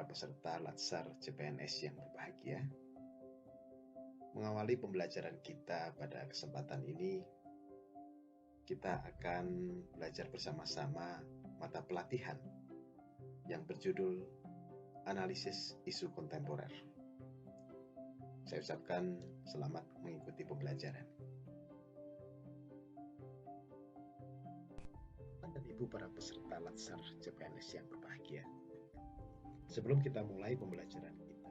peserta Latsar CPNS yang berbahagia. Mengawali pembelajaran kita pada kesempatan ini, kita akan belajar bersama-sama mata pelatihan yang berjudul Analisis Isu Kontemporer. Saya ucapkan selamat mengikuti pembelajaran. Dan Ibu para peserta Latsar CPNS yang berbahagia. Sebelum kita mulai pembelajaran kita,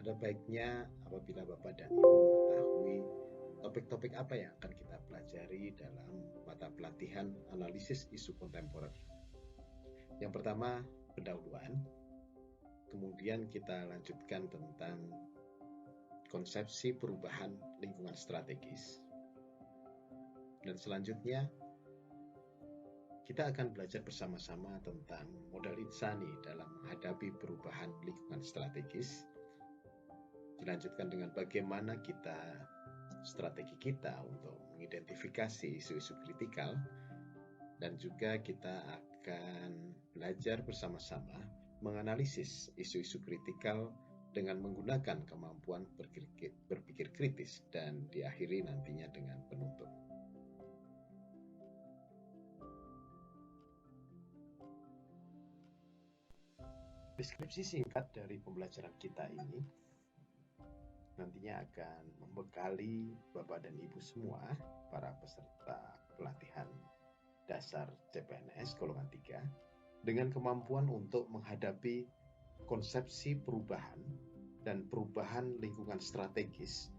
ada baiknya apabila Bapak dan Ibu mengetahui topik-topik apa yang akan kita pelajari dalam mata pelatihan analisis isu kontemporer. Yang pertama, pendahuluan. Kemudian kita lanjutkan tentang konsepsi perubahan lingkungan strategis. Dan selanjutnya, kita akan belajar bersama-sama tentang modal insani dalam menghadapi perubahan lingkungan strategis. Dilanjutkan dengan bagaimana strategi kita untuk mengidentifikasi isu-isu kritikal. Dan juga kita akan belajar bersama-sama menganalisis isu-isu kritikal dengan menggunakan kemampuan berpikir kritis dan diakhiri nantinya dengan penutup. Deskripsi singkat dari pembelajaran kita ini nantinya akan membekali Bapak dan Ibu semua, para peserta pelatihan dasar CPNS golongan 3, dengan kemampuan untuk menghadapi konsepsi perubahan dan perubahan lingkungan strategis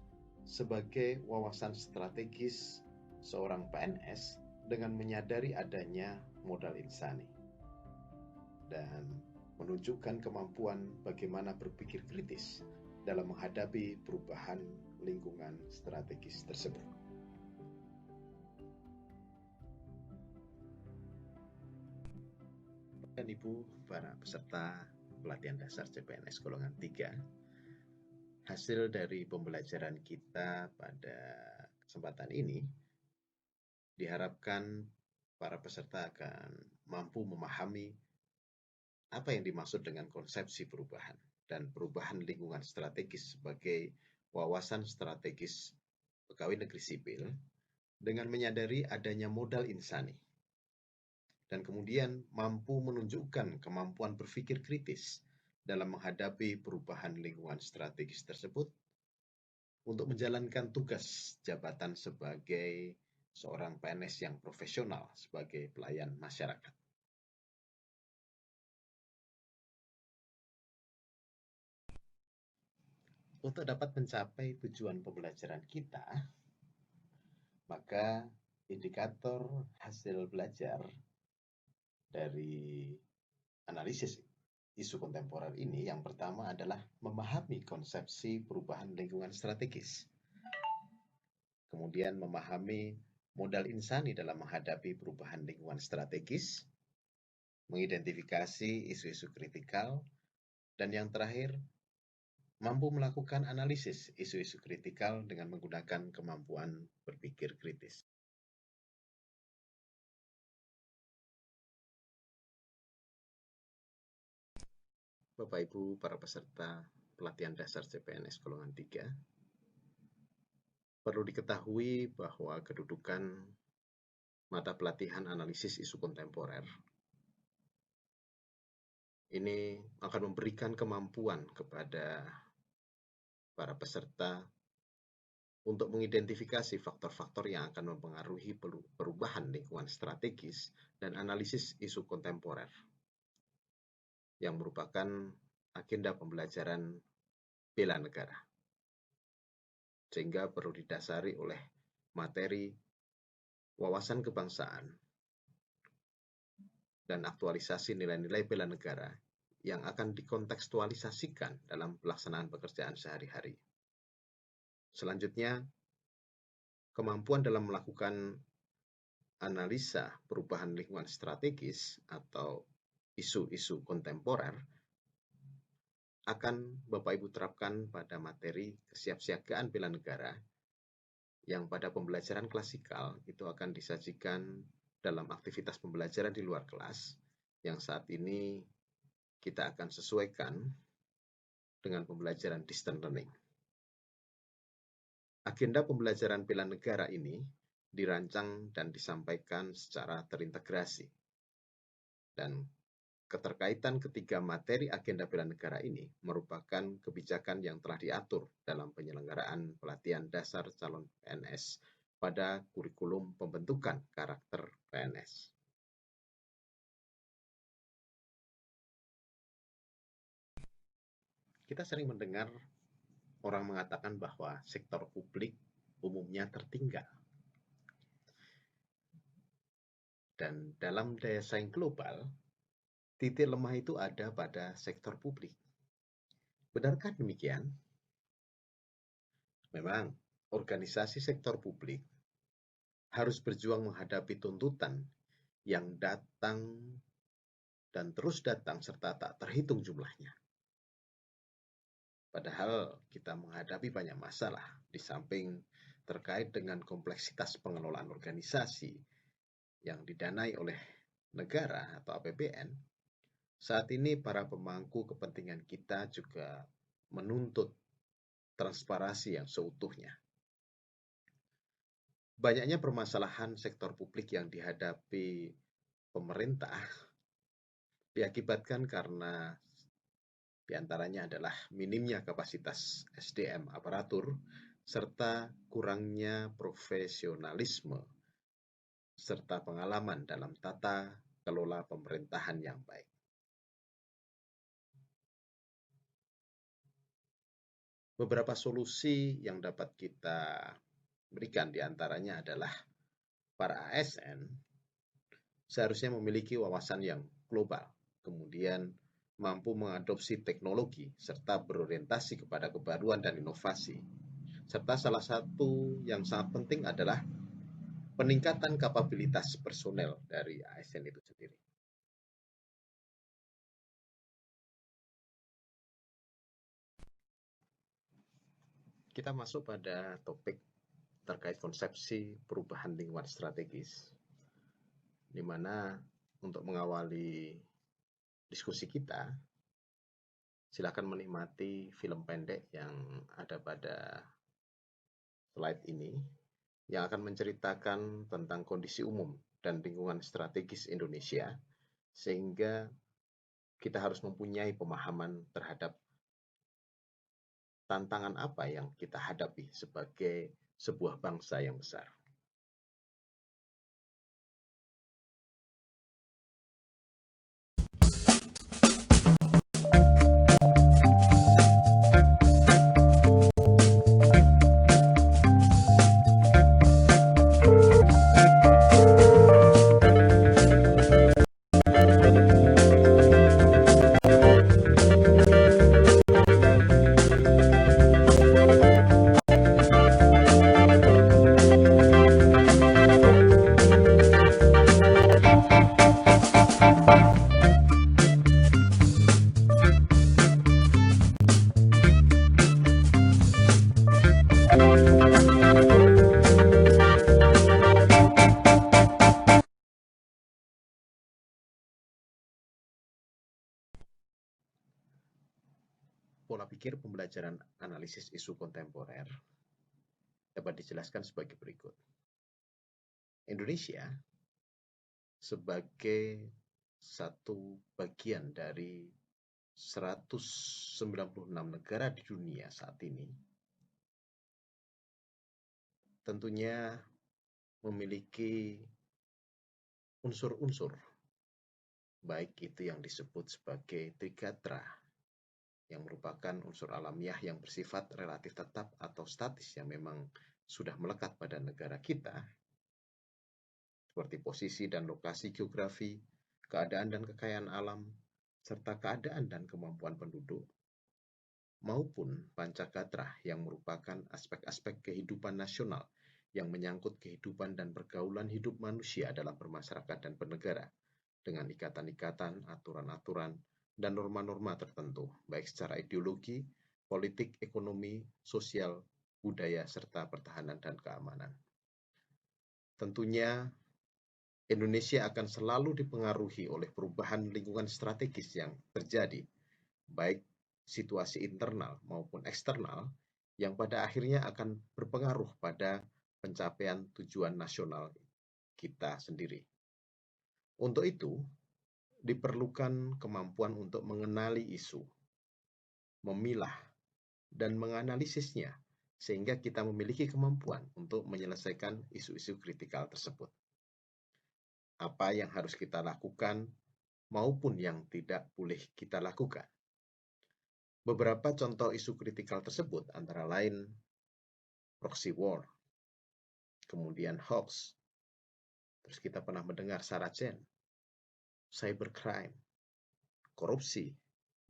sebagai wawasan strategis seorang PNS dengan menyadari adanya modal insani dan menunjukkan kemampuan bagaimana berpikir kritis dalam menghadapi perubahan lingkungan strategis tersebut. Dan Ibu para peserta pelatihan dasar CPNS golongan 3, hasil dari pembelajaran kita pada kesempatan ini diharapkan para peserta akan mampu memahami apa yang dimaksud dengan konsepsi perubahan dan perubahan lingkungan strategis sebagai wawasan strategis pegawai negeri sipil dengan menyadari adanya modal insani dan kemudian mampu menunjukkan kemampuan berpikir kritis dalam menghadapi perubahan lingkungan strategis tersebut untuk menjalankan tugas jabatan sebagai seorang PNS yang profesional sebagai pelayan masyarakat. Untuk dapat mencapai tujuan pembelajaran kita, maka indikator hasil belajar dari analisis isu kontemporer ini yang pertama adalah memahami konsepsi perubahan lingkungan strategis. Kemudian memahami modal insani dalam menghadapi perubahan lingkungan strategis, mengidentifikasi isu-isu kritikal, dan yang terakhir, mampu melakukan analisis isu-isu kritikal dengan menggunakan kemampuan berpikir kritis. Bapak Ibu para peserta pelatihan dasar CPNS golongan 3, perlu diketahui bahwa kedudukan mata pelatihan analisis isu kontemporer ini akan memberikan kemampuan kepada para peserta untuk mengidentifikasi faktor-faktor yang akan mempengaruhi perubahan lingkungan strategis dan analisis isu kontemporer yang merupakan agenda pembelajaran bela negara. Sehingga perlu didasari oleh materi wawasan kebangsaan dan aktualisasi nilai-nilai bela negara yang akan dikontekstualisasikan dalam pelaksanaan pekerjaan sehari-hari. Selanjutnya, kemampuan dalam melakukan analisa perubahan lingkungan strategis atau isu-isu kontemporer akan Bapak Ibu terapkan pada materi kesiapsiagaan bela negara yang pada pembelajaran klasikal itu akan disajikan dalam aktivitas pembelajaran di luar kelas yang saat ini kita akan sesuaikan dengan pembelajaran distance learning. Agenda pembelajaran bela negara ini dirancang dan disampaikan secara terintegrasi. Dan keterkaitan ketiga materi agenda bela negara ini merupakan kebijakan yang telah diatur dalam penyelenggaraan pelatihan dasar calon PNS pada kurikulum pembentukan karakter PNS. Kita sering mendengar orang mengatakan bahwa sektor publik umumnya tertinggal. Dan dalam daya saing global, titik lemah itu ada pada sektor publik. Benarkah demikian? Memang, organisasi sektor publik harus berjuang menghadapi tuntutan yang datang dan terus datang serta tak terhitung jumlahnya. Padahal kita menghadapi banyak masalah di samping terkait dengan kompleksitas pengelolaan organisasi yang didanai oleh negara atau APBN. Saat ini para pemangku kepentingan kita juga menuntut transparansi yang seutuhnya. Banyaknya permasalahan sektor publik yang dihadapi pemerintah diakibatkan karena diantaranya adalah minimnya kapasitas SDM aparatur serta kurangnya profesionalisme serta pengalaman dalam tata kelola pemerintahan yang baik. Beberapa solusi yang dapat kita berikan diantaranya adalah para ASN seharusnya memiliki wawasan yang global, kemudian mampu mengadopsi teknologi, serta berorientasi kepada kebaruan dan inovasi. Serta salah satu yang sangat penting adalah peningkatan kapabilitas personel dari ASN itu sendiri. Kita masuk pada topik terkait konsepsi perubahan lingkungan strategis, di mana untuk mengawali diskusi kita, silakan menikmati film pendek yang ada pada slide ini, yang akan menceritakan tentang kondisi umum dan lingkungan strategis Indonesia, sehingga kita harus mempunyai pemahaman terhadap tantangan apa yang kita hadapi sebagai sebuah bangsa yang besar. Pola pikir pembelajaran analisis isu kontemporer dapat dijelaskan sebagai berikut. Indonesia sebagai satu bagian dari 196 negara di dunia saat ini tentunya memiliki unsur-unsur, baik itu yang disebut sebagai trigatra, yang merupakan unsur alamiah yang bersifat relatif tetap atau statis yang memang sudah melekat pada negara kita, seperti posisi dan lokasi geografi, keadaan dan kekayaan alam, serta keadaan dan kemampuan penduduk, maupun pancagatra yang merupakan aspek-aspek kehidupan nasional yang menyangkut kehidupan dan pergaulan hidup manusia dalam bermasyarakat dan bernegara, dengan ikatan-ikatan, aturan-aturan, dan norma-norma tertentu, baik secara ideologi, politik, ekonomi, sosial, budaya, serta pertahanan dan keamanan. Tentunya Indonesia akan selalu dipengaruhi oleh perubahan lingkungan strategis yang terjadi, baik situasi internal maupun eksternal, yang pada akhirnya akan berpengaruh pada pencapaian tujuan nasional kita sendiri. Untuk itu, diperlukan kemampuan untuk mengenali isu, memilah, dan menganalisisnya, sehingga kita memiliki kemampuan untuk menyelesaikan isu-isu kritikal tersebut. Apa yang harus kita lakukan maupun yang tidak boleh kita lakukan. Beberapa contoh isu kritikal tersebut antara lain proxy war, kemudian hoax, terus kita pernah mendengar Saracen, cybercrime, korupsi,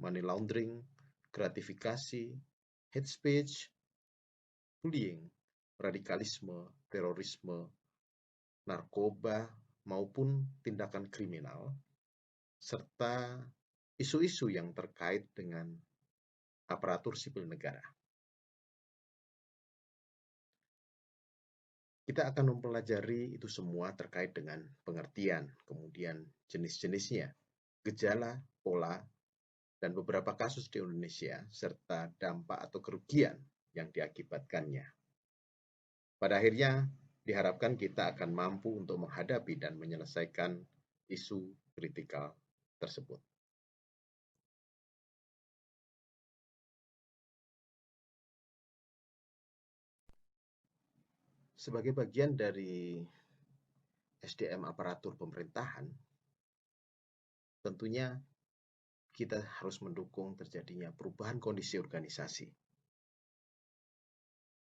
money laundering, gratifikasi, hate speech, bullying, radikalisme, terorisme, narkoba, maupun tindakan kriminal, serta isu-isu yang terkait dengan aparatur sipil negara. Kita akan mempelajari itu semua terkait dengan pengertian, kemudian jenis-jenisnya, gejala, pola, dan beberapa kasus di Indonesia, serta dampak atau kerugian yang diakibatkannya. Pada akhirnya, diharapkan kita akan mampu untuk menghadapi dan menyelesaikan isu kritikal tersebut. Sebagai bagian dari SDM aparatur pemerintahan, tentunya kita harus mendukung terjadinya perubahan kondisi organisasi,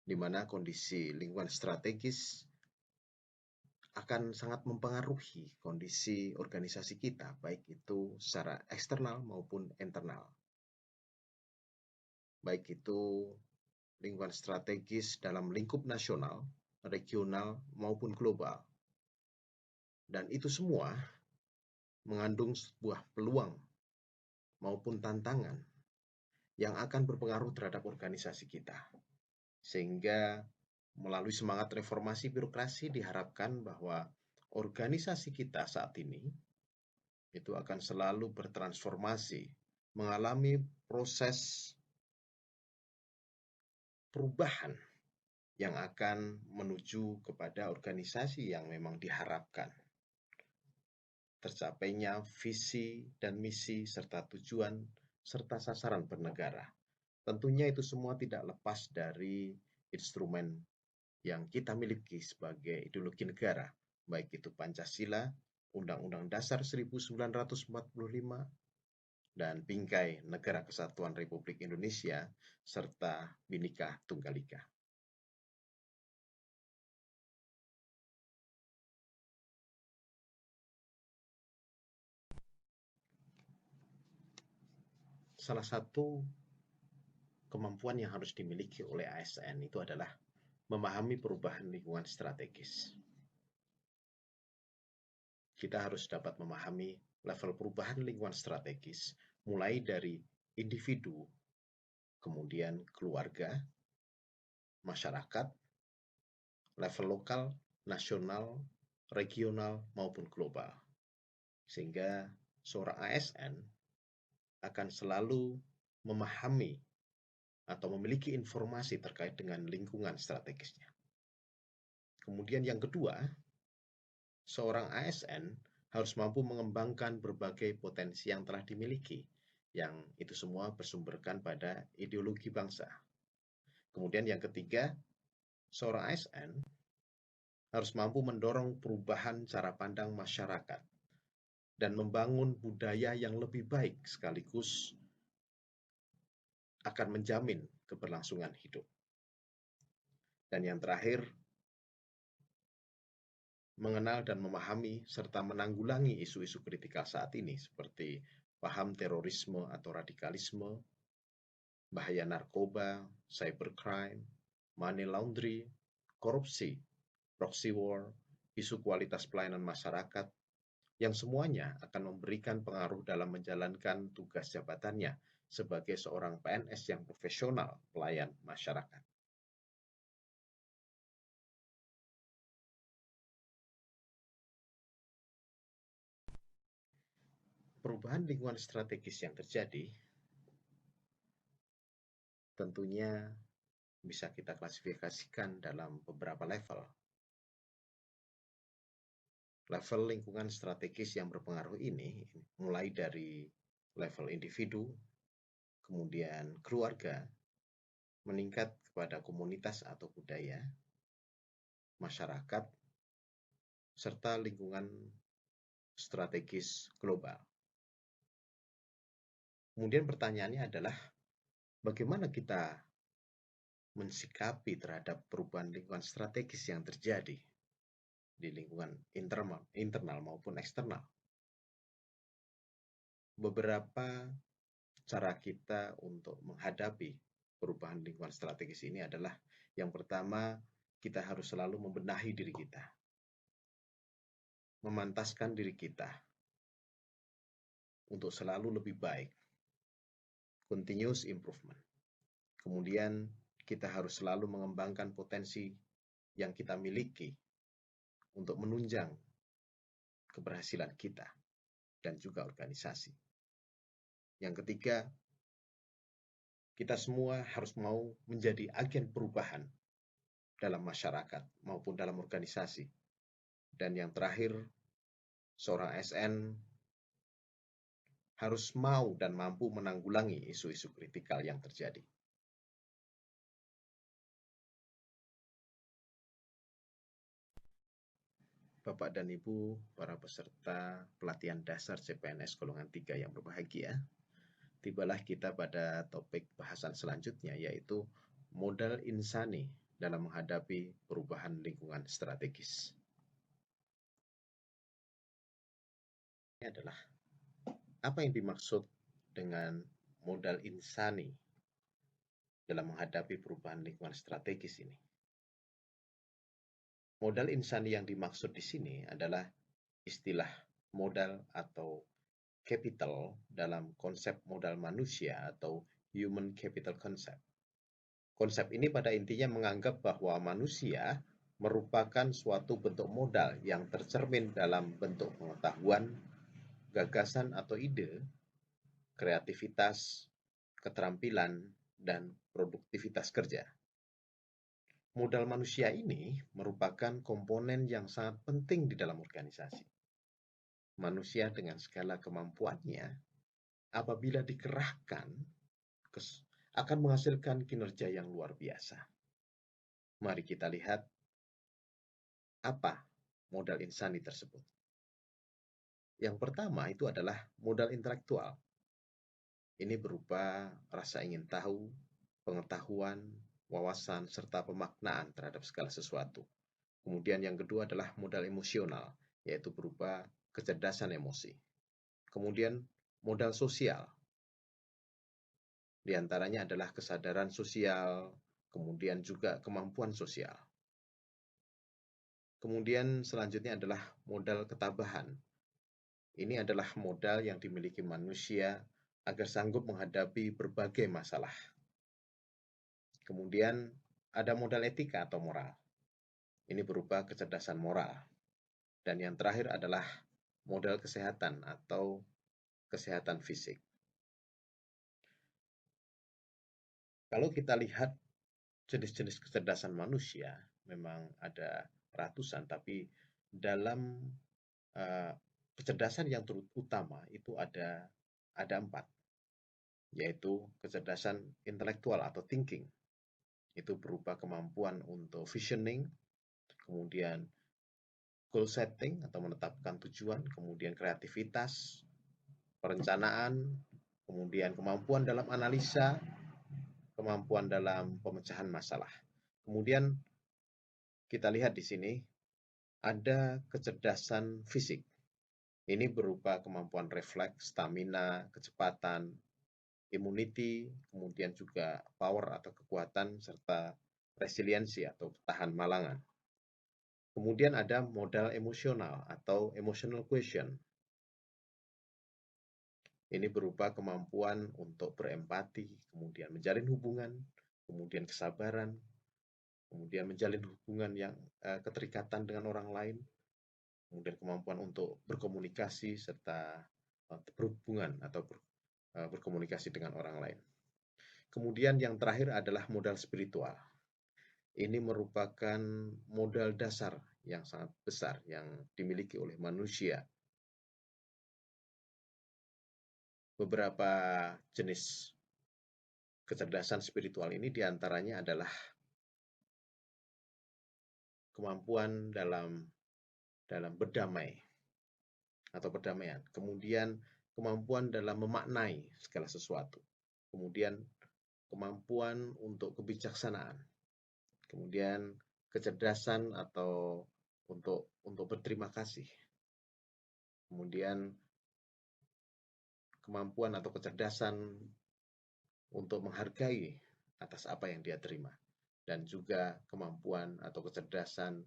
di mana kondisi lingkungan strategis akan sangat mempengaruhi kondisi organisasi kita, baik itu secara eksternal maupun internal. Baik itu lingkungan strategis dalam lingkup nasional, regional, maupun global. Dan itu semua mengandung sebuah peluang maupun tantangan yang akan berpengaruh terhadap organisasi kita. Sehingga melalui semangat reformasi birokrasi diharapkan bahwa organisasi kita saat ini itu akan selalu bertransformasi, mengalami proses perubahan yang akan menuju kepada organisasi yang memang diharapkan tercapainya visi dan misi serta tujuan serta sasaran bernegara. Tentunya itu semua tidak lepas dari instrumen yang kita miliki sebagai ideologi negara, baik itu Pancasila, Undang-Undang Dasar 1945, dan Bingkai Negara Kesatuan Republik Indonesia, serta Bhinneka Tunggal Ika. Salah satu kemampuan yang harus dimiliki oleh ASN itu adalah memahami perubahan lingkungan strategis. Kita harus dapat memahami level perubahan lingkungan strategis, mulai dari individu, kemudian keluarga, masyarakat, level lokal, nasional, regional, maupun global. Sehingga seorang ASN akan selalu memahami atau memiliki informasi terkait dengan lingkungan strategisnya. Kemudian yang kedua, seorang ASN harus mampu mengembangkan berbagai potensi yang telah dimiliki, yang itu semua bersumberkan pada ideologi bangsa. Kemudian yang ketiga, seorang ASN harus mampu mendorong perubahan cara pandang masyarakat dan membangun budaya yang lebih baik sekaligus akan menjamin keberlangsungan hidup. Dan yang terakhir, mengenal dan memahami serta menanggulangi isu-isu kritikal saat ini seperti paham terorisme atau radikalisme, bahaya narkoba, cybercrime, money laundering, korupsi, proxy war, isu kualitas pelayanan masyarakat, yang semuanya akan memberikan pengaruh dalam menjalankan tugas jabatannya sebagai seorang PNS yang profesional pelayan masyarakat. perubahan lingkungan strategis yang terjadi tentunya bisa kita klasifikasikan dalam beberapa level. Level lingkungan strategis yang berpengaruh ini mulai dari level individu, kemudian keluarga, meningkat kepada komunitas atau budaya, masyarakat, serta lingkungan strategis global. Kemudian pertanyaannya adalah bagaimana kita mensikapi terhadap perubahan lingkungan strategis yang terjadi di lingkungan internal maupun eksternal. Beberapa cara kita untuk menghadapi perubahan lingkungan strategis ini adalah yang pertama, kita harus selalu membenahi diri kita, memantaskan diri kita untuk selalu lebih baik, continuous improvement. Kemudian kita harus selalu mengembangkan potensi yang kita miliki untuk menunjang keberhasilan kita dan juga organisasi. Yang ketiga, kita semua harus mau menjadi agen perubahan dalam masyarakat maupun dalam organisasi. Dan yang terakhir, seorang ASN harus mau dan mampu menanggulangi isu-isu kritikal yang terjadi. Bapak dan Ibu, para peserta pelatihan dasar CPNS golongan 3 yang berbahagia, tibalah kita pada topik bahasan selanjutnya, yaitu modal insani dalam menghadapi perubahan lingkungan strategis. Ini adalah apa yang dimaksud dengan modal insani dalam menghadapi perubahan lingkungan strategis ini. Modal insani yang dimaksud di sini adalah istilah modal atau capital dalam konsep modal manusia atau human capital concept. Konsep ini pada intinya menganggap bahwa manusia merupakan suatu bentuk modal yang tercermin dalam bentuk pengetahuan, gagasan atau ide, kreativitas, keterampilan, dan produktivitas kerja. Modal manusia ini merupakan komponen yang sangat penting di dalam organisasi. Manusia dengan segala kemampuannya, apabila dikerahkan, akan menghasilkan kinerja yang luar biasa. Mari kita lihat apa modal insani tersebut. Yang pertama itu adalah modal intelektual. Ini berupa rasa ingin tahu, pengetahuan, wawasan, serta pemaknaan terhadap segala sesuatu. Kemudian yang kedua adalah modal emosional, yaitu berupa kecerdasan emosi. Kemudian modal sosial, di antaranya adalah kesadaran sosial, kemudian juga kemampuan sosial. Kemudian selanjutnya adalah modal ketabahan. Ini adalah modal yang dimiliki manusia agar sanggup menghadapi berbagai masalah. Kemudian ada modal etika atau moral. Ini berupa kecerdasan moral. Dan yang terakhir adalah modal kesehatan atau kesehatan fisik. Kalau kita lihat jenis-jenis kecerdasan manusia, memang ada ratusan, tapi dalam kecerdasan yang terutama itu ada 4, yaitu kecerdasan intelektual atau thinking. Itu berupa kemampuan untuk visioning, kemudian goal setting atau menetapkan tujuan, kemudian kreativitas, perencanaan, kemudian kemampuan dalam analisa, kemampuan dalam pemecahan masalah. Kemudian kita lihat di sini ada kecerdasan fisik. Ini berupa kemampuan refleks, stamina, kecepatan, immunity, kemudian juga power atau kekuatan, serta resiliensi atau tahan malangan. Kemudian ada modal emosional atau emotional quotient. Ini berupa kemampuan untuk berempati, kemudian menjalin hubungan, kemudian kesabaran, kemudian menjalin hubungan yang keterikatan dengan orang lain, kemudian kemampuan untuk berkomunikasi, serta berhubungan atau berkomunikasi dengan orang lain. Kemudian yang terakhir adalah modal spiritual. Ini merupakan modal dasar yang sangat besar yang dimiliki oleh manusia. Beberapa jenis kecerdasan spiritual ini diantaranya adalah kemampuan dalam berdamai atau perdamaian, kemudian kemampuan dalam memaknai segala sesuatu, kemudian kemampuan untuk kebijaksanaan, kemudian kecerdasan atau untuk berterima kasih, kemudian kemampuan atau kecerdasan untuk menghargai atas apa yang dia terima, dan juga kemampuan atau kecerdasan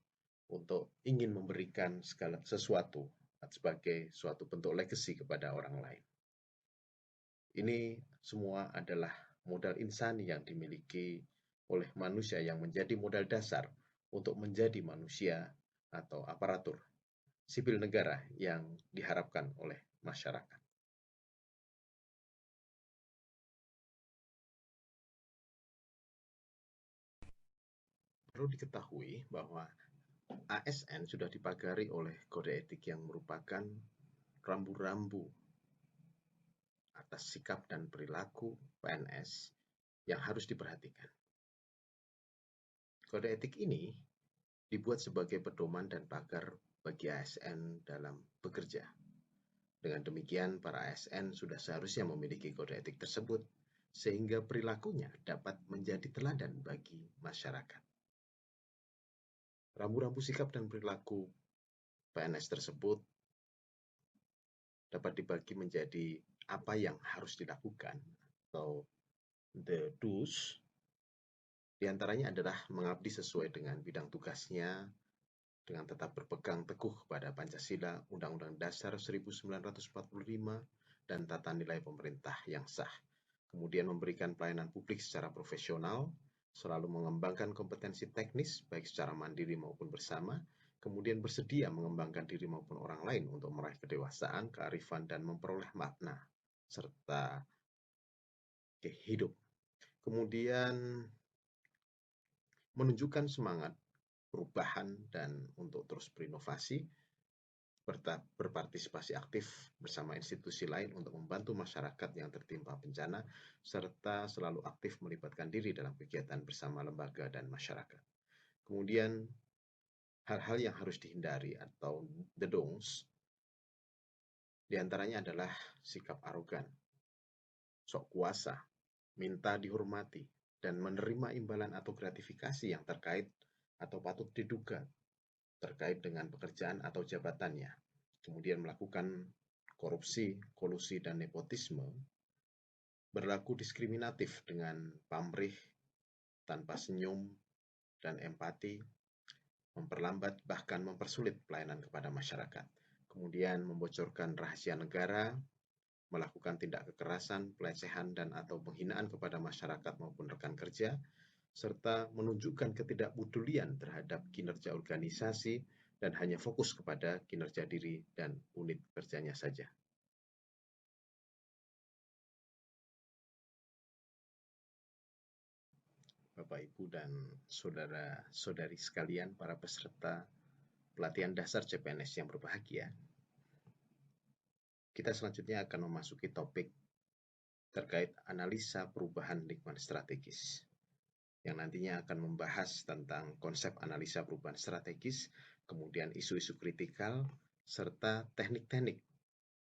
untuk ingin memberikan segala sesuatu sebagai suatu bentuk legacy kepada orang lain. Ini semua adalah modal insani yang dimiliki oleh manusia yang menjadi modal dasar untuk menjadi manusia atau aparatur sipil negara yang diharapkan oleh masyarakat. Perlu diketahui bahwa ASN sudah dipagari oleh kode etik yang merupakan rambu-rambu atas sikap dan perilaku PNS yang harus diperhatikan. Kode etik ini dibuat sebagai pedoman dan pagar bagi ASN dalam bekerja. Dengan demikian, para ASN sudah seharusnya memiliki kode etik tersebut, sehingga perilakunya dapat menjadi teladan bagi masyarakat. Rambu-rambu sikap dan perilaku PNS tersebut dapat dibagi menjadi apa yang harus dilakukan, atau the do's. Di antaranya adalah mengabdi sesuai dengan bidang tugasnya, dengan tetap berpegang teguh pada Pancasila, Undang-Undang Dasar 1945, dan tata nilai pemerintah yang sah. Kemudian memberikan pelayanan publik secara profesional, selalu mengembangkan kompetensi teknis, baik secara mandiri maupun bersama, kemudian bersedia mengembangkan diri maupun orang lain untuk meraih kedewasaan, kearifan, dan memperoleh makna, serta hidup. Kemudian menunjukkan semangat perubahan dan untuk terus berinovasi, berpartisipasi aktif bersama institusi lain untuk membantu masyarakat yang tertimpa bencana, serta selalu aktif melibatkan diri dalam kegiatan bersama lembaga dan masyarakat. Kemudian hal-hal yang harus dihindari atau the don'ts, diantaranya adalah sikap arogan, sok kuasa, minta dihormati, dan menerima imbalan atau gratifikasi yang terkait atau patut diduga terkait dengan pekerjaan atau jabatannya. Kemudian melakukan korupsi, kolusi, dan nepotisme, berlaku diskriminatif dengan pamrih, tanpa senyum dan empati, memperlambat bahkan mempersulit pelayanan kepada masyarakat. Kemudian membocorkan rahasia negara, melakukan tindak kekerasan, pelecehan, dan atau penghinaan kepada masyarakat maupun rekan kerja, serta menunjukkan ketidakpedulian terhadap kinerja organisasi dan hanya fokus kepada kinerja diri dan unit kerjanya saja. Bapak, Ibu, dan saudara-saudari sekalian, para peserta pelatihan dasar CPNS yang berbahagia, kita selanjutnya akan memasuki topik terkait analisa perubahan lingkungan strategis, yang nantinya akan membahas tentang konsep analisa perubahan strategis, kemudian isu-isu kritikal, serta teknik-teknik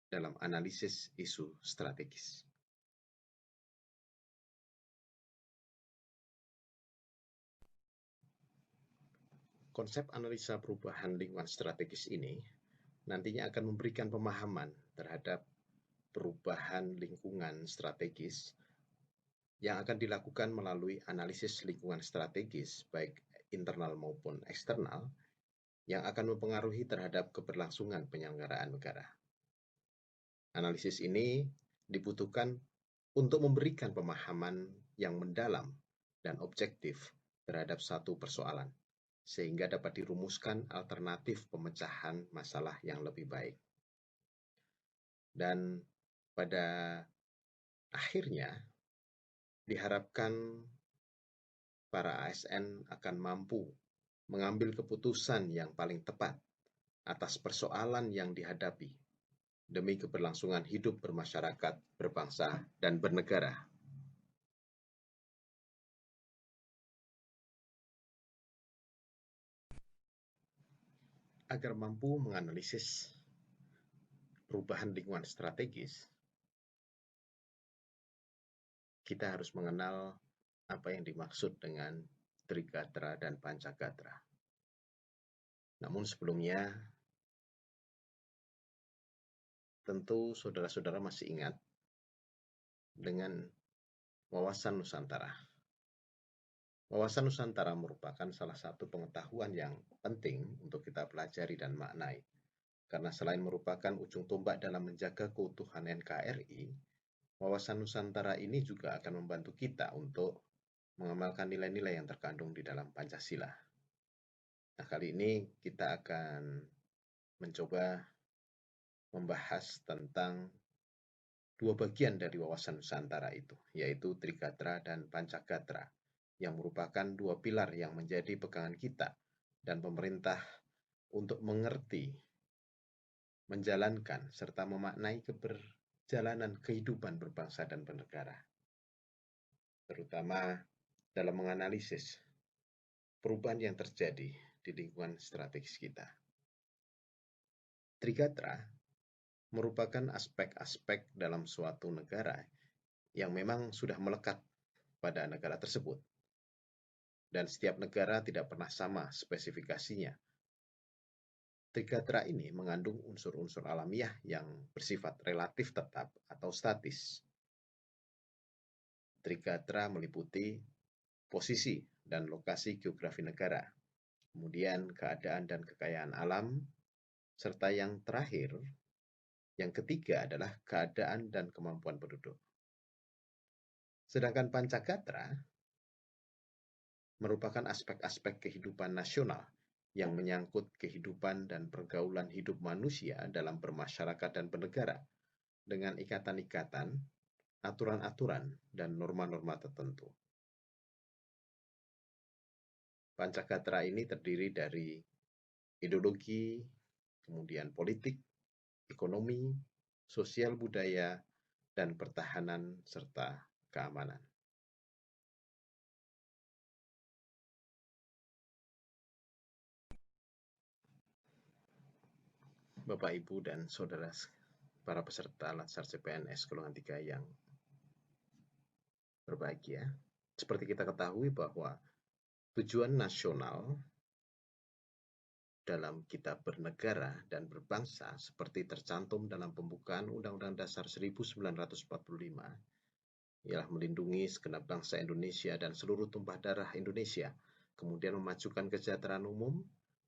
dalam analisis isu strategis. Konsep analisa perubahan lingkungan strategis ini nantinya akan memberikan pemahaman terhadap perubahan lingkungan strategis yang akan dilakukan melalui analisis lingkungan strategis, baik internal maupun eksternal, yang akan mempengaruhi terhadap keberlangsungan penyelenggaraan negara. Analisis ini dibutuhkan untuk memberikan pemahaman yang mendalam dan objektif terhadap satu persoalan, sehingga dapat dirumuskan alternatif pemecahan masalah yang lebih baik. Dan pada akhirnya diharapkan para ASN akan mampu mengambil keputusan yang paling tepat atas persoalan yang dihadapi demi keberlangsungan hidup bermasyarakat, berbangsa, dan bernegara. Agar mampu menganalisis perubahan lingkungan strategis, kita harus mengenal apa yang dimaksud dengan Trigatra dan Pancagatra. Namun sebelumnya, tentu saudara-saudara masih ingat dengan wawasan Nusantara. Wawasan Nusantara merupakan salah satu pengetahuan yang penting untuk kita pelajari dan maknai. Karena selain merupakan ujung tombak dalam menjaga keutuhan NKRI, wawasan Nusantara ini juga akan membantu kita untuk mengamalkan nilai-nilai yang terkandung di dalam Pancasila. Nah, kali ini kita akan mencoba membahas tentang dua bagian dari wawasan Nusantara itu, yaitu Trigatra dan Pancagatra, yang merupakan dua pilar yang menjadi pegangan kita dan pemerintah untuk mengerti, menjalankan, serta memaknai keberjalanan kehidupan berbangsa dan bernegara, terutama dalam menganalisis perubahan yang terjadi di lingkungan strategis kita. Trigatra merupakan aspek-aspek dalam suatu negara yang memang sudah melekat pada negara tersebut. Dan setiap negara tidak pernah sama spesifikasinya. Trigatra ini mengandung unsur-unsur alamiah yang bersifat relatif tetap atau statis. Trigatra meliputi posisi dan lokasi geografi negara, kemudian keadaan dan kekayaan alam, serta yang terakhir, yang ketiga adalah keadaan dan kemampuan penduduk. Sedangkan Pancagatra merupakan aspek-aspek kehidupan nasional yang menyangkut kehidupan dan pergaulan hidup manusia dalam bermasyarakat dan bernegara dengan ikatan-ikatan, aturan-aturan, dan norma-norma tertentu. Pancagatra ini terdiri dari ideologi, kemudian politik, ekonomi, sosial budaya, dan pertahanan serta keamanan. Bapak, Ibu, dan Saudara para peserta Latsar CPNS golongan 3 yang berbahagia. Seperti kita ketahui bahwa tujuan nasional dalam kita bernegara dan berbangsa seperti tercantum dalam pembukaan Undang-Undang Dasar 1945 ialah melindungi segenap bangsa Indonesia dan seluruh tumpah darah Indonesia, kemudian memajukan kesejahteraan umum,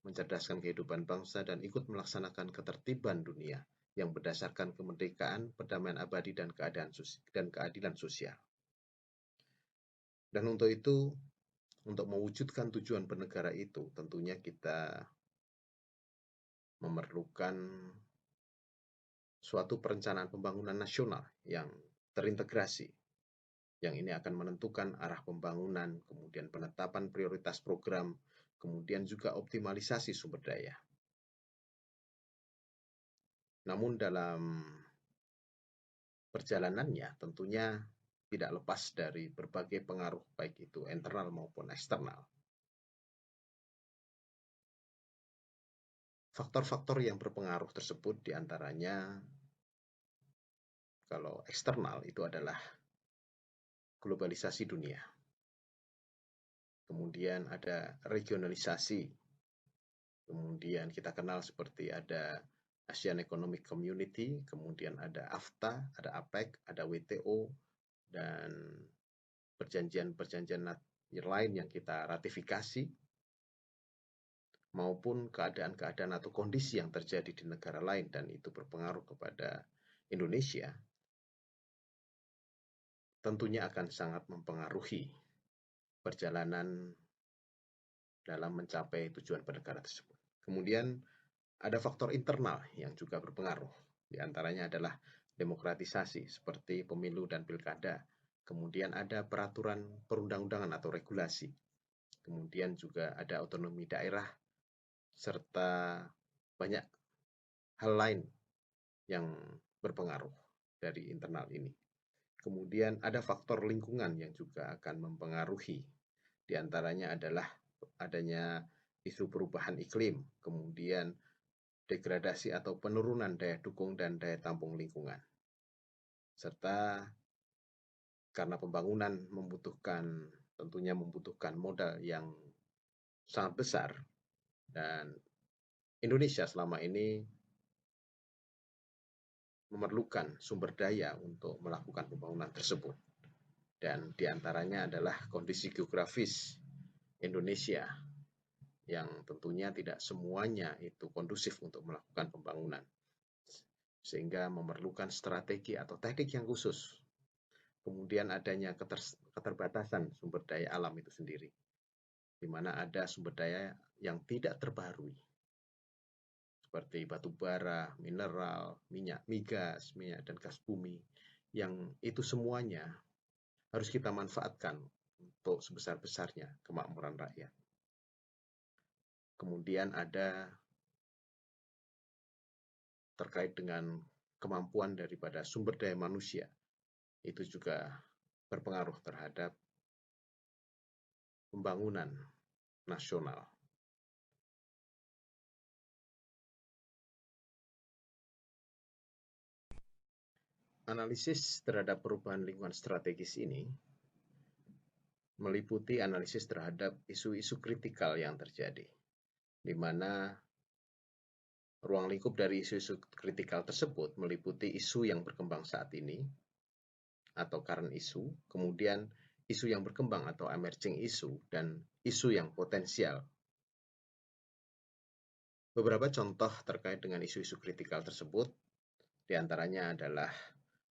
mencerdaskan kehidupan bangsa, dan ikut melaksanakan ketertiban dunia yang berdasarkan kemerdekaan, perdamaian abadi, dan keadilan sosial. Dan untuk itu, untuk mewujudkan tujuan bernegara itu, tentunya kita memerlukan suatu perencanaan pembangunan nasional yang terintegrasi, yang ini akan menentukan arah pembangunan, kemudian penetapan prioritas program, kemudian juga optimalisasi sumber daya. Namun dalam perjalanannya tentunya tidak lepas dari berbagai pengaruh, baik itu internal maupun eksternal. Faktor-faktor yang berpengaruh tersebut diantaranya, kalau eksternal itu adalah globalisasi dunia. Kemudian ada regionalisasi. Kemudian kita kenal seperti ada Asian Economic Community, kemudian ada AFTA, ada APEC, ada WTO, dan perjanjian-perjanjian lain yang kita ratifikasi, maupun keadaan-keadaan atau kondisi yang terjadi di negara lain dan itu berpengaruh kepada Indonesia, tentunya akan sangat mempengaruhi perjalanan dalam mencapai tujuan bernegara tersebut. Kemudian ada faktor internal yang juga berpengaruh. Di antaranya adalah demokratisasi seperti pemilu dan pilkada. Kemudian ada peraturan perundang-undangan atau regulasi. Kemudian juga ada otonomi daerah serta banyak hal lain yang berpengaruh dari internal ini. Kemudian ada faktor lingkungan yang juga akan mempengaruhi. Di antaranya adalah adanya isu perubahan iklim, kemudian degradasi atau penurunan daya dukung dan daya tampung lingkungan. Serta karena pembangunan tentunya membutuhkan modal yang sangat besar, dan Indonesia selama ini memerlukan sumber daya untuk melakukan pembangunan tersebut. Dan diantaranya adalah kondisi geografis Indonesia yang tentunya tidak semuanya itu kondusif untuk melakukan pembangunan, sehingga memerlukan strategi atau teknik yang khusus. Kemudian adanya keterbatasan sumber daya alam itu sendiri, di mana ada sumber daya yang tidak terbaharui, seperti batu bara, mineral, minyak migas, minyak dan gas bumi, yang itu semuanya harus kita manfaatkan untuk sebesar-besarnya kemakmuran rakyat. Kemudian ada terkait dengan kemampuan daripada sumber daya manusia, itu juga berpengaruh terhadap pembangunan nasional. Analisis terhadap perubahan lingkungan strategis ini meliputi analisis terhadap isu-isu kritikal yang terjadi, di mana ruang lingkup dari isu-isu kritikal tersebut meliputi isu yang berkembang saat ini atau current issue, kemudian isu yang berkembang atau emerging issue, dan isu yang potensial. Beberapa contoh terkait dengan isu-isu kritikal tersebut diantaranya adalah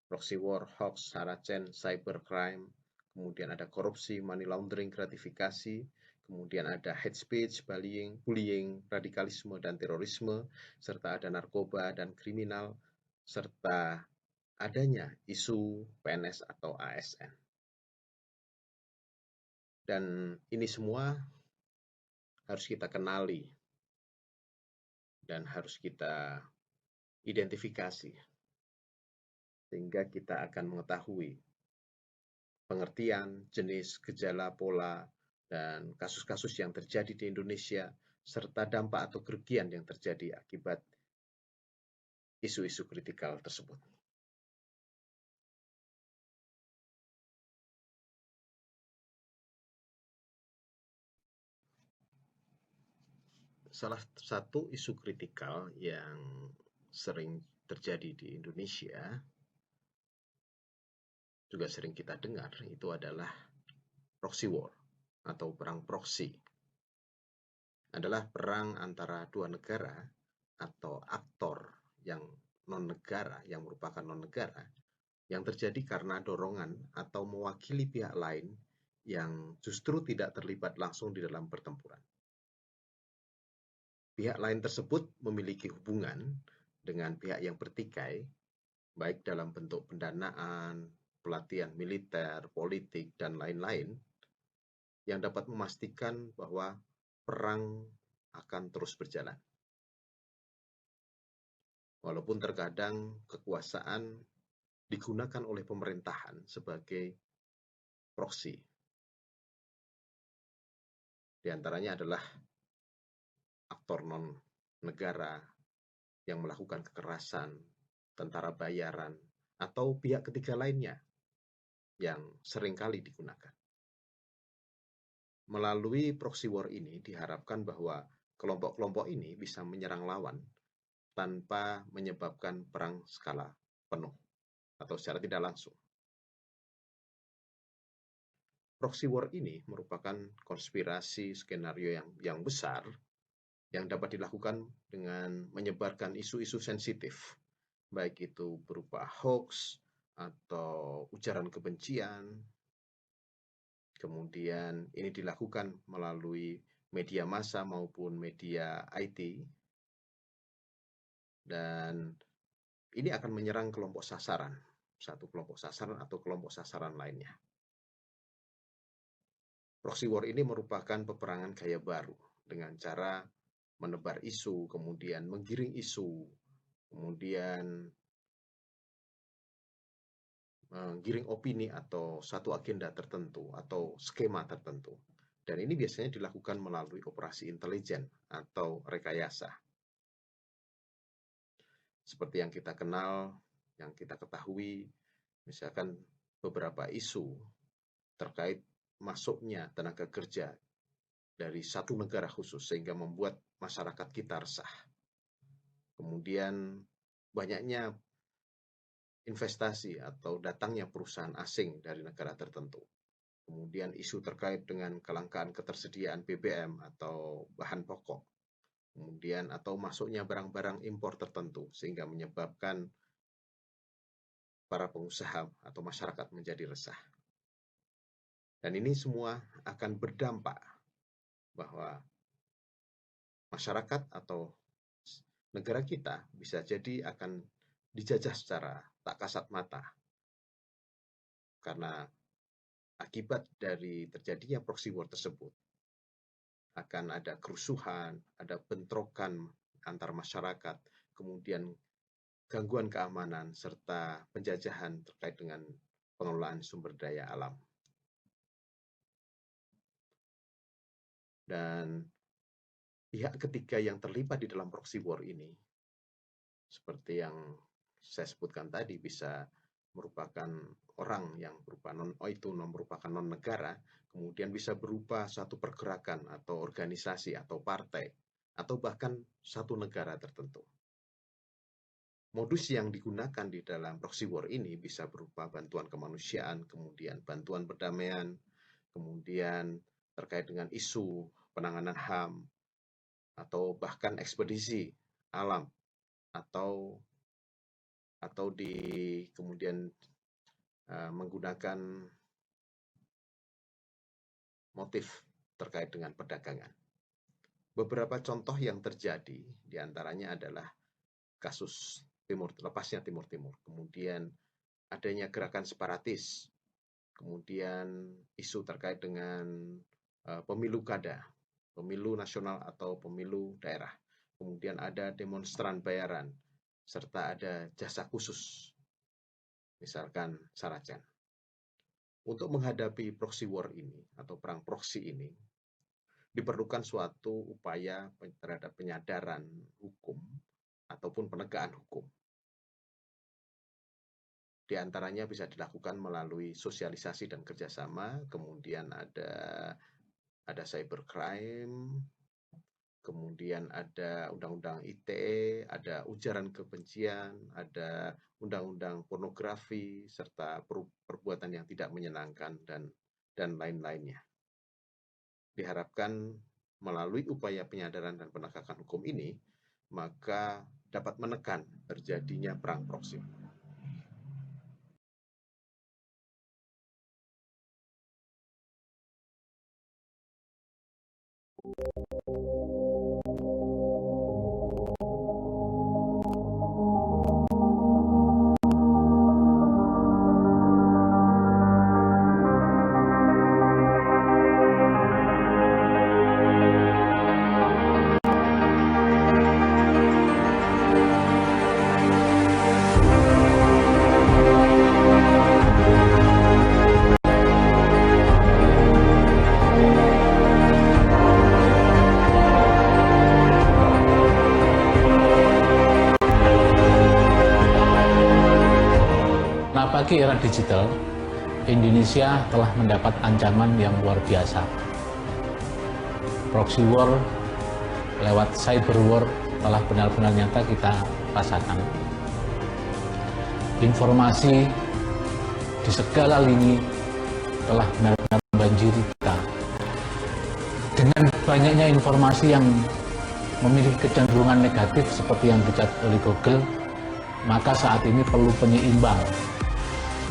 proxy war, hoax, saracen, cybercrime, kemudian ada korupsi, money laundering, gratifikasi, kemudian ada hate speech, bullying, radikalisme, dan terorisme, serta ada narkoba dan kriminal, serta adanya isu PNS atau ASN. Dan ini semua harus kita kenali dan harus kita identifikasi, sehingga kita akan mengetahui pengertian, jenis, gejala, pola, dan kasus-kasus yang terjadi di Indonesia, serta dampak atau kerugian yang terjadi akibat isu-isu kritikal tersebut. Salah satu isu kritikal yang sering terjadi di Indonesia, juga sering kita dengar, itu adalah proxy war atau perang proksi. Adalah perang antara dua negara atau aktor yang non-negara, yang merupakan non-negara, yang terjadi karena dorongan atau mewakili pihak lain yang justru tidak terlibat langsung di dalam pertempuran. Pihak lain tersebut memiliki hubungan dengan pihak yang bertikai, baik dalam bentuk pendanaan, pelatihan militer, politik, dan lain-lain, yang dapat memastikan bahwa perang akan terus berjalan. Walaupun terkadang kekuasaan digunakan oleh pemerintahan sebagai proksi. Di antaranya adalah aktor non-negara yang melakukan kekerasan, tentara bayaran, atau pihak ketiga lainnya yang seringkali digunakan. Melalui proxy war ini diharapkan bahwa kelompok-kelompok ini bisa menyerang lawan tanpa menyebabkan perang skala penuh atau secara tidak langsung. Proxy war ini merupakan konspirasi skenario yang besar yang dapat dilakukan dengan menyebarkan isu-isu sensitif, baik itu berupa hoax atau ujaran kebencian. Kemudian ini dilakukan melalui media massa maupun media IT, dan ini akan menyerang kelompok sasaran, satu kelompok sasaran atau kelompok sasaran lainnya. Proxy war ini merupakan peperangan gaya baru dengan cara menebar isu, kemudian menggiring isu, kemudian menggiring opini atau satu agenda tertentu atau skema tertentu. Dan ini biasanya dilakukan melalui operasi intelijen atau rekayasa. Seperti yang kita kenal, yang kita ketahui, misalkan beberapa isu terkait masuknya tenaga kerja dari satu negara khusus sehingga membuat masyarakat kita resah. Kemudian banyaknya investasi atau datangnya perusahaan asing dari negara tertentu. Kemudian isu terkait dengan kelangkaan ketersediaan BBM atau bahan pokok. Kemudian atau masuknya barang-barang impor tertentu sehingga menyebabkan para pengusaha atau masyarakat menjadi resah. Dan ini semua akan berdampak bahwa masyarakat atau negara kita bisa jadi akan dijajah secara tak kasat mata. Karena akibat dari terjadinya proxy war tersebut, akan ada kerusuhan, ada bentrokan antar masyarakat, kemudian gangguan keamanan, serta penjajahan terkait dengan pengelolaan sumber daya alam. Dan pihak ketiga yang terlibat di dalam proxy war ini, seperti yang saya sebutkan tadi, bisa merupakan orang yang merupakan non-negara, kemudian bisa berupa satu pergerakan atau organisasi atau partai, atau bahkan satu negara tertentu. Modus yang digunakan di dalam proxy war ini bisa berupa bantuan kemanusiaan, kemudian bantuan perdamaian, kemudian terkait dengan isu penanganan HAM, atau bahkan ekspedisi alam, atau kemudian menggunakan motif terkait dengan perdagangan. Beberapa contoh yang terjadi diantaranya adalah kasus lepasnya Timur Timur, kemudian adanya gerakan separatis, kemudian isu terkait dengan pemilu kada, pemilu nasional atau pemilu daerah, kemudian ada demonstran bayaran, serta ada jasa khusus, misalkan Saracen. Untuk menghadapi proxy war ini atau perang proxy ini, diperlukan suatu upaya terhadap penyadaran hukum ataupun penegakan hukum. Di antaranya bisa dilakukan melalui sosialisasi dan kerjasama, kemudian ada cybercrime, kemudian ada undang-undang ITE, ada ujaran kebencian, ada undang-undang pornografi, serta perbuatan yang tidak menyenangkan dan lain-lainnya. Diharapkan melalui upaya penyadaran dan penegakan hukum ini, maka dapat menekan terjadinya perang proxy. Apalagi era digital, Indonesia telah mendapat ancaman yang luar biasa. Proxy war lewat cyber war telah benar-benar nyata kita rasakan. Informasi di segala lini telah benar-benar membanjiri kita. Dengan banyaknya informasi yang memiliki kecenderungan negatif seperti yang dicatat oleh Google, maka saat ini perlu penyeimbang,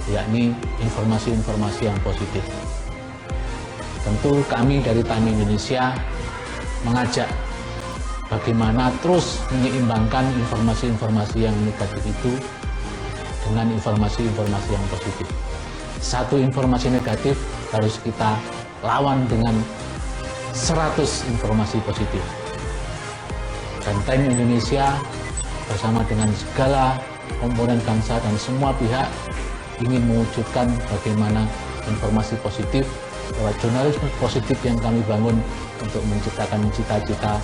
yakni informasi-informasi yang positif. Tentu kami dari TAMI Indonesia mengajak bagaimana terus menyeimbangkan informasi-informasi yang negatif itu dengan informasi-informasi yang positif. Satu informasi negatif harus kita lawan dengan 100 informasi positif. Benteng Indonesia bersama dengan segala komponen bangsa dan semua pihak ingin mewujudkan bagaimana informasi positif lewat jurnalisme positif yang kami bangun untuk menciptakan cita-cita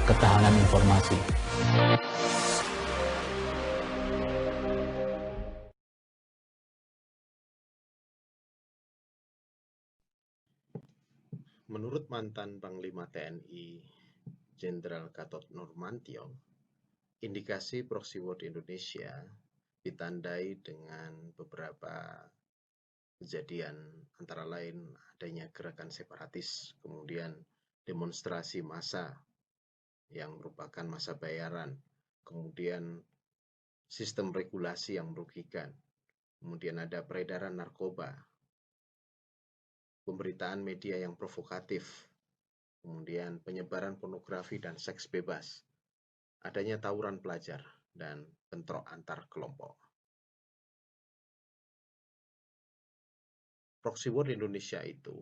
ketahanan informasi. Menurut mantan Panglima TNI Jenderal Gatot Nurmantio, indikasi proxy war di Indonesia ditandai dengan beberapa kejadian, antara lain adanya gerakan separatis, kemudian demonstrasi massa yang merupakan massa bayaran, kemudian sistem regulasi yang merugikan, kemudian ada peredaran narkoba, pemberitaan media yang provokatif, kemudian penyebaran pornografi dan seks bebas, adanya tawuran pelajar, dan bentrok antar kelompok. Proxy war di Indonesia itu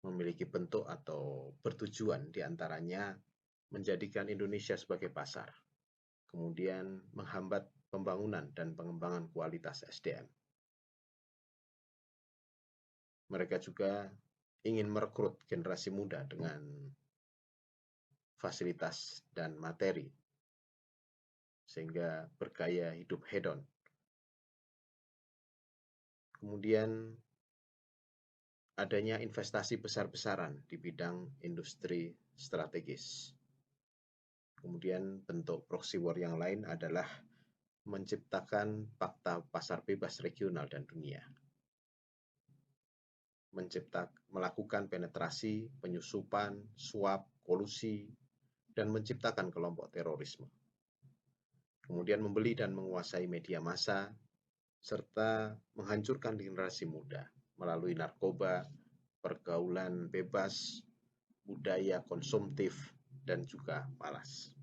memiliki bentuk atau bertujuan diantaranya menjadikan Indonesia sebagai pasar, kemudian menghambat pembangunan dan pengembangan kualitas SDM. Mereka juga ingin merekrut generasi muda dengan fasilitas dan materi, sehingga bergaya hidup hedon. Kemudian adanya investasi besar-besaran di bidang industri strategis. Kemudian bentuk proxy war yang lain adalah menciptakan fakta pasar bebas regional dan dunia. Melakukan penetrasi, penyusupan, suap, kolusi, dan menciptakan kelompok terorisme. Kemudian membeli dan menguasai media massa, serta menghancurkan generasi muda melalui narkoba, pergaulan bebas, budaya konsumtif, dan juga malas.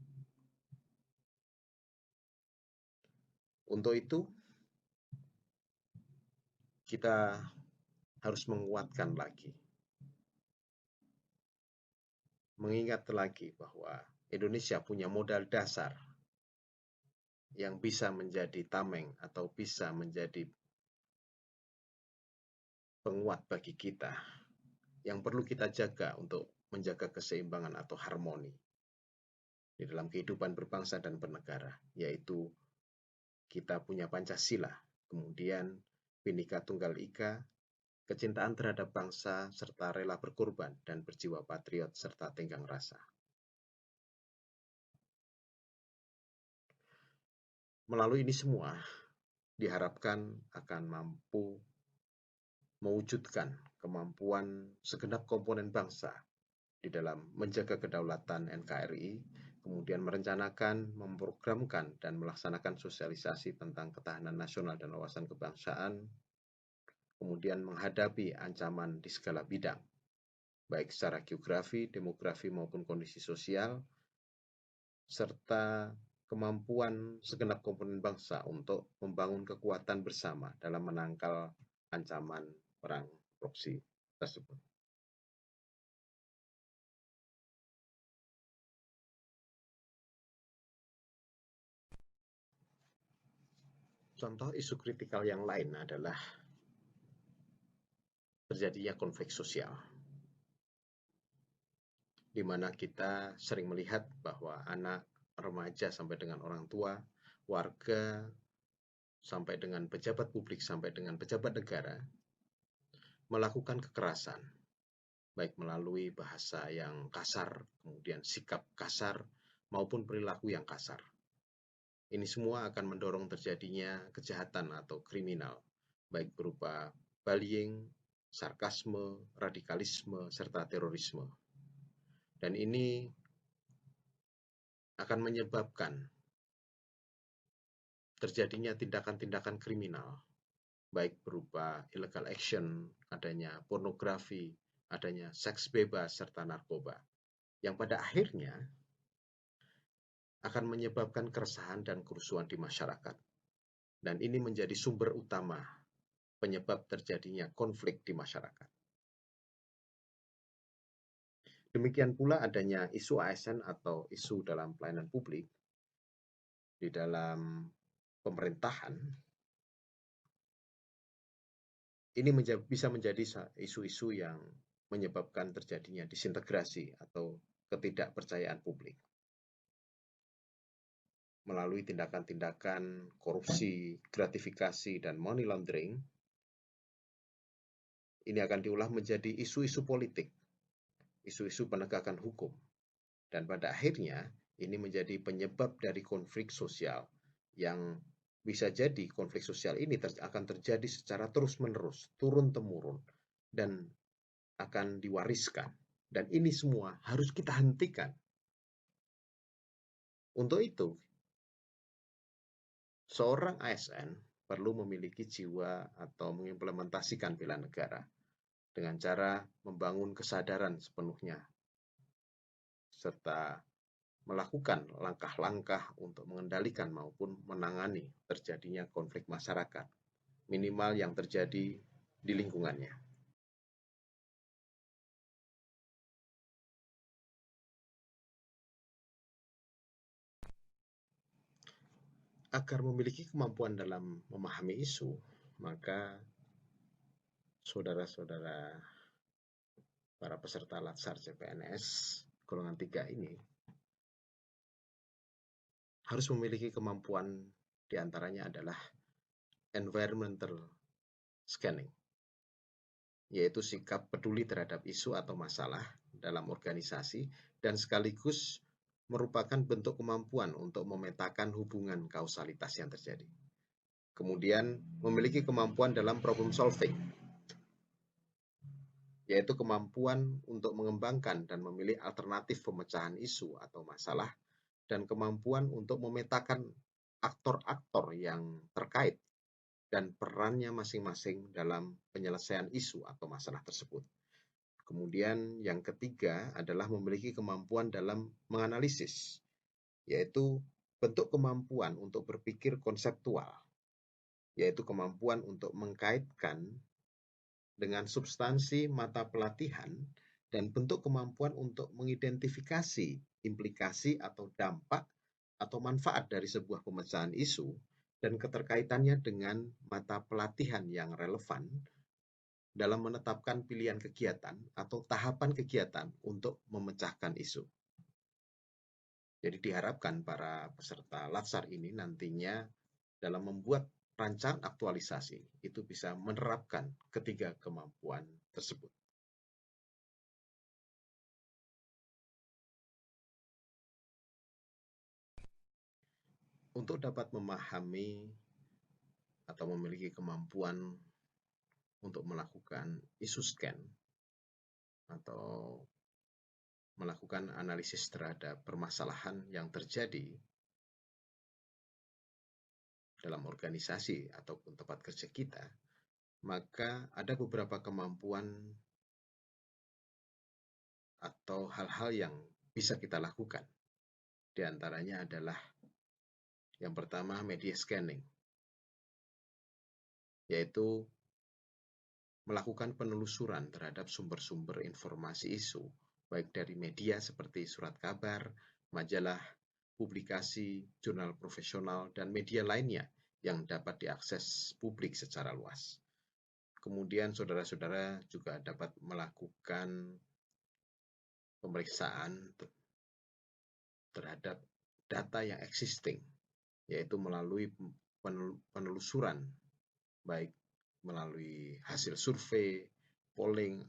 Untuk itu, kita harus menguatkan lagi, mengingat lagi bahwa Indonesia punya modal dasar yang bisa menjadi tameng atau bisa menjadi penguat bagi kita, yang perlu kita jaga untuk menjaga keseimbangan atau harmoni di dalam kehidupan berbangsa dan bernegara, yaitu kita punya Pancasila, kemudian Bhinneka Tunggal Ika, kecintaan terhadap bangsa, serta rela berkorban dan berjiwa patriot serta tenggang rasa. Melalui ini semua, diharapkan akan mampu mewujudkan kemampuan segenap komponen bangsa di dalam menjaga kedaulatan NKRI, kemudian merencanakan, memprogramkan, dan melaksanakan sosialisasi tentang ketahanan nasional dan wawasan kebangsaan, kemudian menghadapi ancaman di segala bidang, baik secara geografi, demografi, maupun kondisi sosial, serta kemampuan segenap komponen bangsa untuk membangun kekuatan bersama dalam menangkal ancaman perang proksi tersebut. Contoh isu kritikal yang lain adalah terjadinya konflik sosial, di mana kita sering melihat bahwa anak, remaja sampai dengan orang tua, warga, sampai dengan pejabat publik, sampai dengan pejabat negara, melakukan kekerasan, baik melalui bahasa yang kasar, kemudian sikap kasar, maupun perilaku yang kasar. Ini semua akan mendorong terjadinya kejahatan atau kriminal, baik berupa bullying, sarkasme, radikalisme, serta terorisme. Dan ini akan menyebabkan terjadinya tindakan-tindakan kriminal, baik berupa illegal action, adanya pornografi, adanya seks bebas, serta narkoba, yang pada akhirnya akan menyebabkan keresahan dan kerusuhan di masyarakat. Dan ini menjadi sumber utama penyebab terjadinya konflik di masyarakat. Demikian pula adanya isu ASN atau isu dalam pelayanan publik di dalam pemerintahan. Ini bisa menjadi isu-isu yang menyebabkan terjadinya disintegrasi atau ketidakpercayaan publik melalui tindakan-tindakan korupsi, gratifikasi, dan money laundering. Ini akan diolah menjadi isu-isu politik, isu-isu penegakan hukum, dan pada akhirnya ini menjadi penyebab dari konflik sosial yang bisa jadi konflik sosial ini akan terjadi secara terus-menerus, turun-temurun, dan akan diwariskan. Dan ini semua harus kita hentikan. Untuk itu, seorang ASN perlu memiliki jiwa atau mengimplementasikan bela negara dengan cara membangun kesadaran sepenuhnya, serta melakukan langkah-langkah untuk mengendalikan maupun menangani terjadinya konflik masyarakat, minimal yang terjadi di lingkungannya. Agar memiliki kemampuan dalam memahami isu, maka saudara-saudara para peserta Latsar CPNS golongan 3 ini harus memiliki kemampuan, diantaranya adalah environmental scanning, yaitu sikap peduli terhadap isu atau masalah dalam organisasi dan sekaligus merupakan bentuk kemampuan untuk memetakan hubungan kausalitas yang terjadi. Kemudian memiliki kemampuan dalam problem solving, yaitu kemampuan untuk mengembangkan dan memilih alternatif pemecahan isu atau masalah, dan kemampuan untuk memetakan aktor-aktor yang terkait dan perannya masing-masing dalam penyelesaian isu atau masalah tersebut. Kemudian yang ketiga adalah memiliki kemampuan dalam menganalisis, yaitu bentuk kemampuan untuk berpikir konseptual, yaitu kemampuan untuk mengkaitkan dengan substansi mata pelatihan dan bentuk kemampuan untuk mengidentifikasi implikasi atau dampak atau manfaat dari sebuah pemecahan isu dan keterkaitannya dengan mata pelatihan yang relevan dalam menetapkan pilihan kegiatan atau tahapan kegiatan untuk memecahkan isu. Jadi diharapkan para peserta Latsar ini nantinya dalam membuat rancangan aktualisasi itu bisa menerapkan ketiga kemampuan tersebut. Untuk dapat memahami atau memiliki kemampuan untuk melakukan isu scan atau melakukan analisis terhadap permasalahan yang terjadi dalam organisasi ataupun tempat kerja kita, maka ada beberapa kemampuan atau hal-hal yang bisa kita lakukan. Di antaranya adalah yang pertama media scanning, yaitu melakukan penelusuran terhadap sumber-sumber informasi isu, baik dari media seperti surat kabar, majalah, publikasi, jurnal profesional, dan media lainnya yang dapat diakses publik secara luas. Kemudian saudara-saudara juga dapat melakukan pemeriksaan terhadap data yang existing, yaitu melalui penelusuran, baik melalui hasil survei, polling,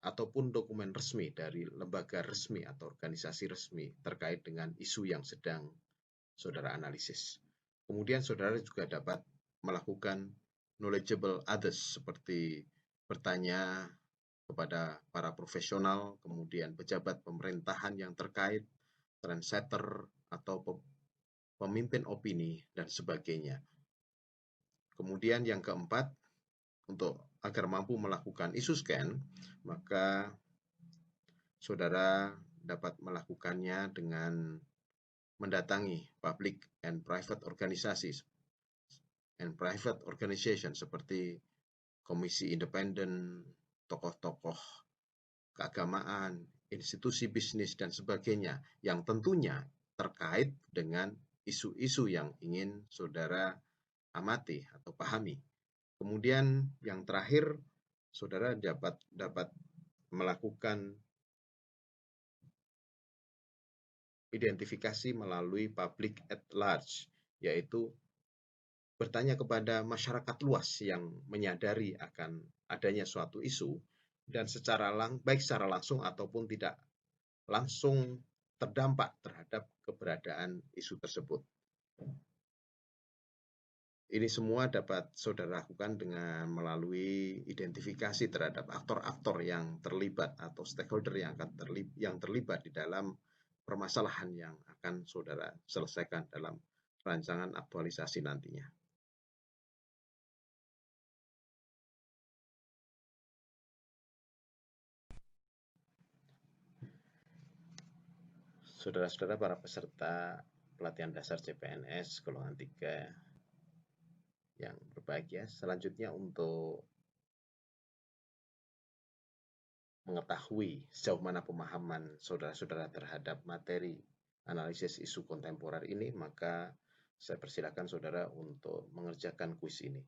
ataupun dokumen resmi dari lembaga resmi atau organisasi resmi terkait dengan isu yang sedang saudara analisis. Kemudian saudara juga dapat melakukan knowledgeable others, seperti bertanya kepada para profesional, kemudian pejabat pemerintahan yang terkait, trendsetter, atau pemimpin opini, dan sebagainya. Kemudian yang keempat, agar mampu melakukan isu scan, maka saudara dapat melakukannya dengan mendatangi public and private organization seperti komisi independen, tokoh-tokoh keagamaan, institusi bisnis, dan sebagainya, yang tentunya terkait dengan isu-isu yang ingin saudara amati atau pahami. Kemudian yang terakhir, saudara dapat melakukan identifikasi melalui public at large, yaitu bertanya kepada masyarakat luas yang menyadari akan adanya suatu isu dan baik secara langsung ataupun tidak langsung terdampak terhadap keberadaan isu tersebut. Ini semua dapat saudara lakukan dengan melalui identifikasi terhadap aktor-aktor yang terlibat atau stakeholder yang terlibat di dalam permasalahan yang akan saudara selesaikan dalam rancangan aktualisasi nantinya. Saudara-saudara para peserta pelatihan dasar CPNS golongan 3 yang berbahagia, selanjutnya untuk mengetahui sejauh mana pemahaman saudara-saudara terhadap materi analisis isu kontemporer ini, maka saya persilakan saudara untuk mengerjakan kuis ini.